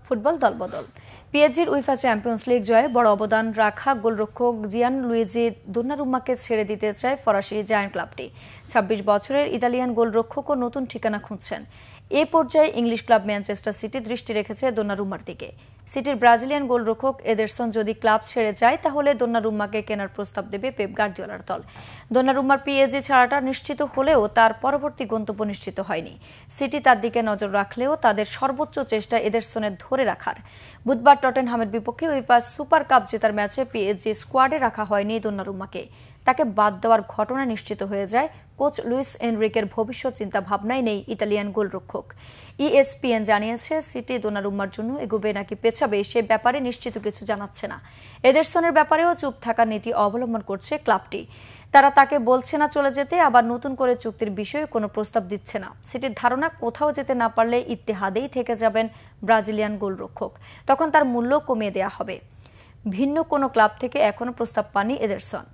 Football দলবদল। পিএসজির UEFA champions league জয়ে বড় অবদান রাখা গোলরক্ষক জিয়ানলুইজি দোন্নারুম্মাকে ছেড়ে দিতে চায় ফরাসি জায়ান্ট ক্লাবটি। ২৬ বছরের ইতালিয়ান গোলরক্ষকও নতুন ঠিকানা খুঁজছেন। এ পর্যায়ে ইংলিশ ক্লাব ম্যানচেস্টার সিটি দৃষ্টি রেখেছে দোন্নারুম্মার দিকে। সিটির ব্রাজিলিয়ান গোলরক্ষক এদেরসন যদি ক্লাব ছেড়ে যায় তাহলে দোন্নারুম্মাকে কেনার প্রস্তাব দেবে পেপ গার্দিওলার দল। দোন্নারুম্মার পিএসজি ছাড়াটা নিশ্চিত হলেও তার পরবর্তী গন্তব্য নিশ্চিত হয়নি। সিটি তার দিকে নজর রাখলেও তাদের সর্বোচ্চ চেষ্টা এদেরসনের ধরে রাখার। বুধবার টটেনহামের বিপক্ষে উইফা সুপার কাপ জেতার ম্যাচে পিএসজি স্কোয়াডে রাখা হয়নি দোন্নারুম্মাকে। তাকে বাদ দেওয়ার ঘটনা নিশ্চিত হয়ে যায় কোচ লুইস এনরিকের ভবিষ্যৎ চিন্তা ভাবনাই নেই ইতালিয়ান গোলরক্ষক। ইএসপিএন জানিয়েছে সিটি দোন্নারুম্মার জন্য এগোবে নাকি পেছাবে সে ব্যাপারে নিশ্চিত কিছু জানাচ্ছে না। এদেরসনের ব্যাপারেও চুপ থাকার নীতি অবলম্বন করছে ক্লাবটি। তারা তাকে বলছে না চলে যেতে, আবার নতুন করে চুক্তির বিষয়ে কোনো প্রস্তাব দিচ্ছে না। সিটির ধারণা কোথাও যেতে না পারলে ইত্তেহাদেই থেকে যাবেন ব্রাজিলিয়ান গোলরক্ষক, তখন তার মূল্য কমিয়ে দেওয়া হবে। ভিন্ন কোনো ক্লাব থেকে এখনো প্রস্তাব পাননি এদেরসন।